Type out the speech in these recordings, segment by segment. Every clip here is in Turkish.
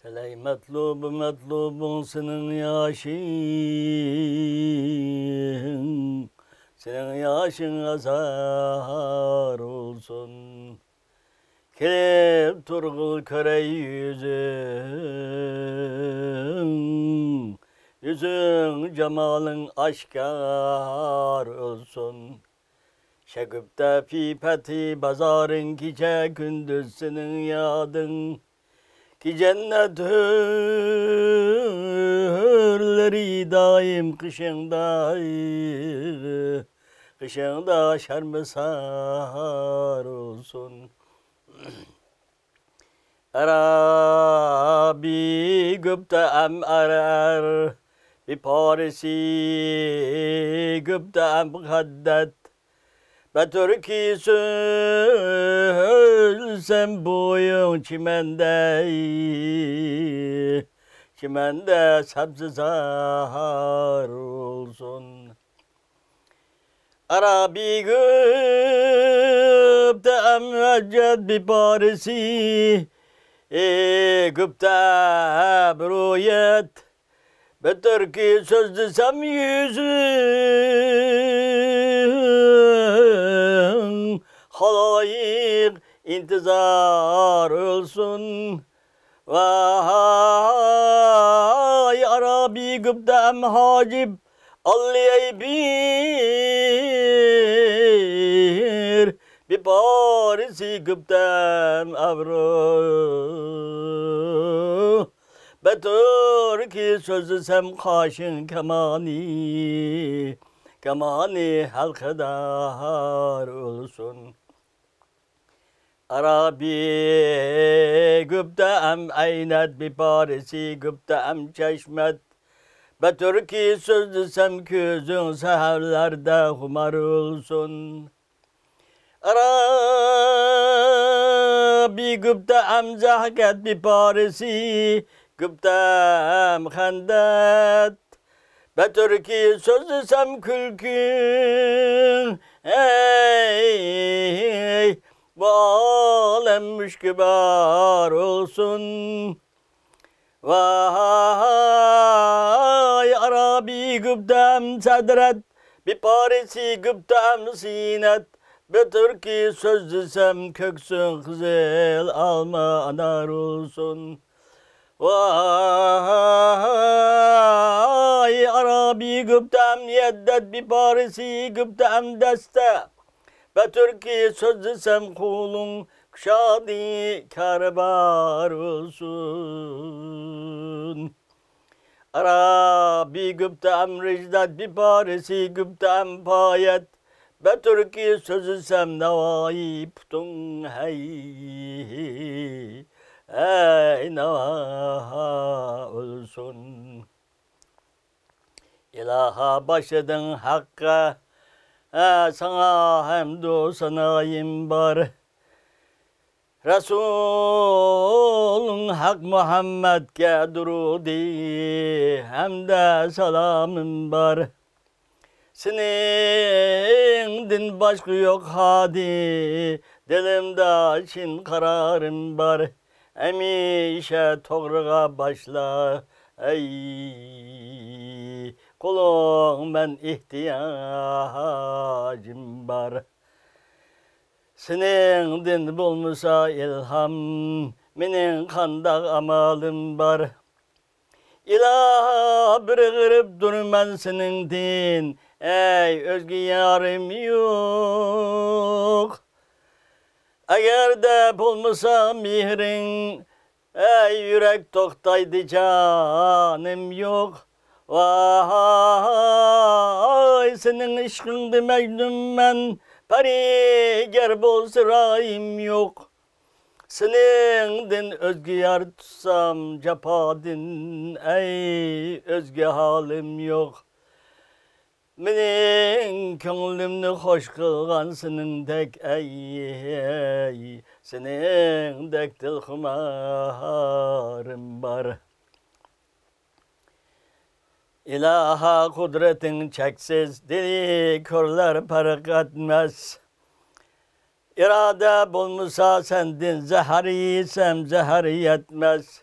Feley metlubun senin yaşın, senin yaşın azar olsun. Kelip turgul körey yüzün, yüzün cemalın aşkar olsun. Şeküpte pipeti bazarın gece gündüz senin yadın. Ki cennet hürleri daim kışında şermesar olsun. Arabi güpte em arar, bir Parisi güpte em haddet. Be Türkiye sözsem boyun çimende sebzezar olsun. Arabi güpte emveced bir Parisi güpte bruyet. Be Türkiye söz desem yüzün halayık intizar olsun. Vay Arabi güptem hacib alliyey bir Parisi güptem ebru. Be Türkiye sözlesem kaşın kemani halkadar olsun. Arabi güpte em aynet bir Parisi güpte em çeşmet. Be Türkiye sözlesem gözün seherlerde humar olsun. Arabi güpte em zahket bir Parisi güpte em hendet. Be Türkiye sözlesem külkün ey bu alem müşkibar olsun. Vay Arabi güptem sedret bir Parisi güptem sinet. Be Türkiye sözlesem köksün kızıl alma anar olsun. Vay Arabi güptem yeddet bir Parisi güptem deste. Be Türkiye sözlesem kulun kuşadı karbar olsun. Arabi güptem ricdet bir Parisi güptem payet. Be Türkiye sözlesem nevai putun hey neva olsun. İlaha başladın hakka, sana hamdü sanayim var. Resulün Hak Muhammed'e durudi hem de selamım var. Senin din başka yok hadi, dilimde çin kararım var. Emişe toğruğa başla ey kulum ben ihtiyacım var. Senin din bulmuşsa ilham, menin kandak amalım var. İlaha bir gırıp durman senin din, ey özgü yarım yok. Eğer de bulmuşsa mihrin, ey yürek toktaydı canım yok. Vay senin ışkındı mecnun ben, periger bol sırayım yok. Senin din özgü yar tutsam cepadin, ey özgü halim yok. Menin köngülümnü hoş kılgan senin tek ey senin tek dil kumarım var. İlaha kudretin çeksiz, dili körler fark etmez. İrade bulmuşsa sendin, zehri yesem zehri yetmez.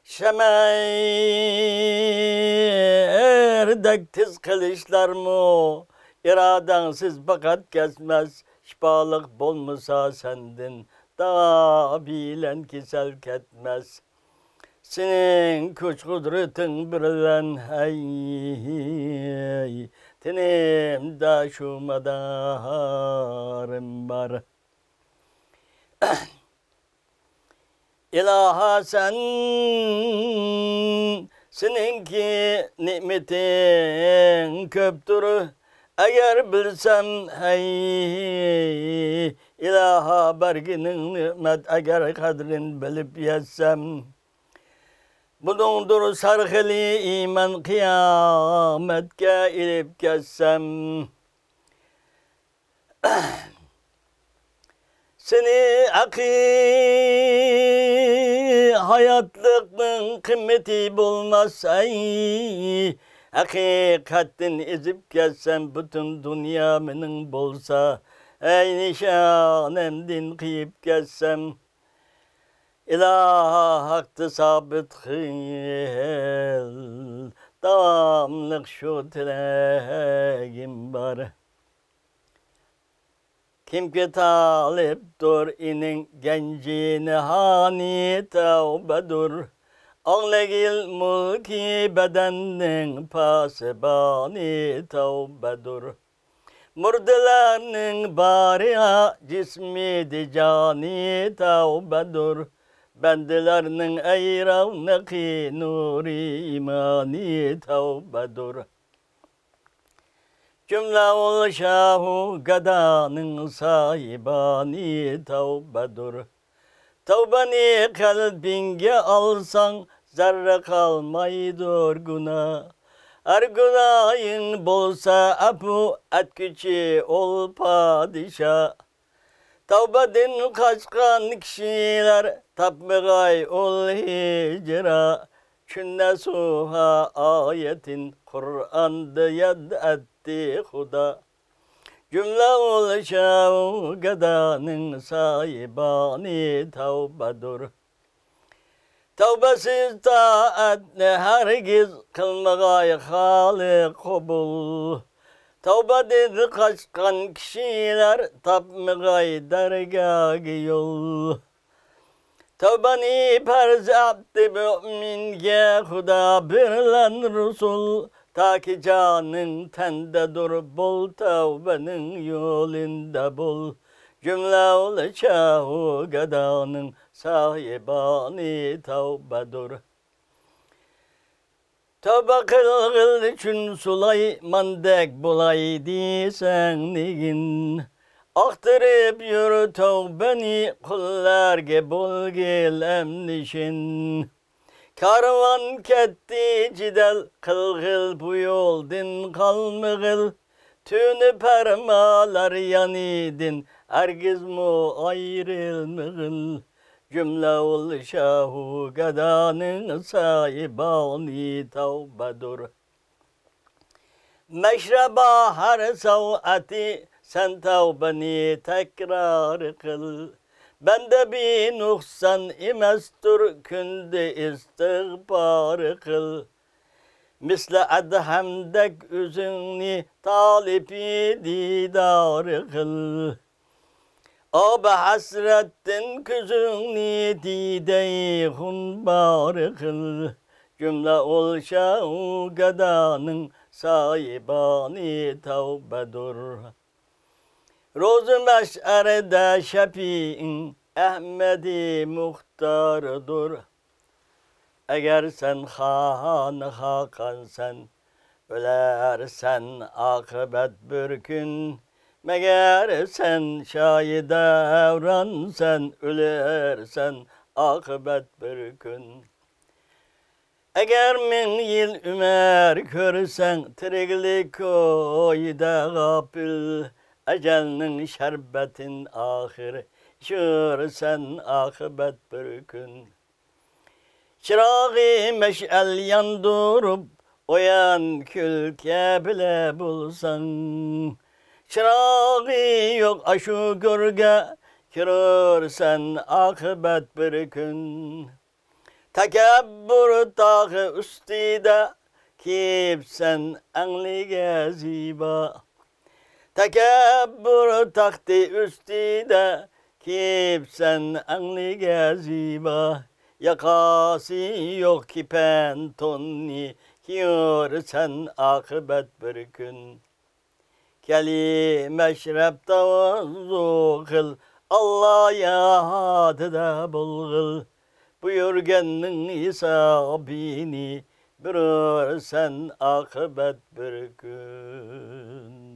Şemerdek tiz kılıçlar mı? İradensiz fakat kesmez. Şifalık bolmasa sendin. Daha bilen ki selk etmez. Senin güç kudretin bilen hey. Tenimde şu madarım var. İlaha sen, seninki nimetin köptür. Eğer bilsem hey, ilaha berginin nimet eğer kadrin bilip yetsem. Bunundur sarhili iman kıyametke ilip kessem. Seni hayatlıkın kıymeti bulmaz ey. Hakikatin ezip kessem bütün dünya benim bolsa. Ey nişanemdin kıyıp kessem. İlaha haktı sabit hıl. Damlık şu dileğim var. Kim ki taliptur inin gencini hani tevbedur. Ağlegil mulki bedennin pasebani tevbedur. Murdilerinin bariha cismi di cani tevbedur. Bendilerinin eyravnaki nuri imani tevbedur. Cümle ol şahu gadanın sahibani tevbedur. Tevbeni kalbinge alsan zerre kalmaydır günah. Her günahın bolsa apu et küçü ol padişah. Tevbedin kaçkan kişiler tapmagay ol hicra. Çünne suha ayetin Kur'an'da yad etti Huda. Cümle ol şav gadanın sahibani tevbedur. Tevbesiz taat ne hergiz kılmagay hali kubul. Tevbe dedi kaçkan kişiler tapmagay dergâh yol. Tevbeni perz etti müminge Huda birlen Resul. Ta ki canın tende dur bul tevbenin yolunda bul. Cümle ol şahu gadanın sahibani tevbedur. Tövbe kıl için Süleyman'dek bulaydı senliğin. Aktırıp yürü tövbeni kullarge bul gel emnişin. Karvan ketti cidel kılgıl bu yoldun kalmıgıl. Tünü permalar yanidin ergiz mu ayrılmıgıl. Cümle ol şahu gadanın sahibani tevbedur. Meşreba her saati sen tevbeni tekrar kıl. Bende bir nuksan imestur künde istiğbar kıl. Misle edhemdek üzünni talipi didar kıl. Abi hasretin küzünni dide-i hunbar kıl. Cümle ol şahu gadanın sahibani tevbedur. Roz-u meş'erede şefi'in Ahmedi muhtardır. Eğer sen hakan sen, ölersen akıbet bir gün. Meğer sen şahide evran sen, ölersen akıbet bir gün. Eğer min yıl ümer görsen, tiriklik koyda gafil. Ecelinin şerbetin ahir, şürsen akıbet bir gün. Çırağı meş'el yandırıp, oyan külke bile bulsan. Çırağı yok aşu gölge, kırırsan akıbet bir gün. Tekebbür dağı üstüde kimsen enli geziba. Tekebbür tahtı üstüde kimsen enli geziba. Yakası yok ki pentonni görsen akıbet bir gün. Kelime şrep tavazu kıl Allah yadida bulgul. Buyurgenin isabini bir sen akıbet bir gün.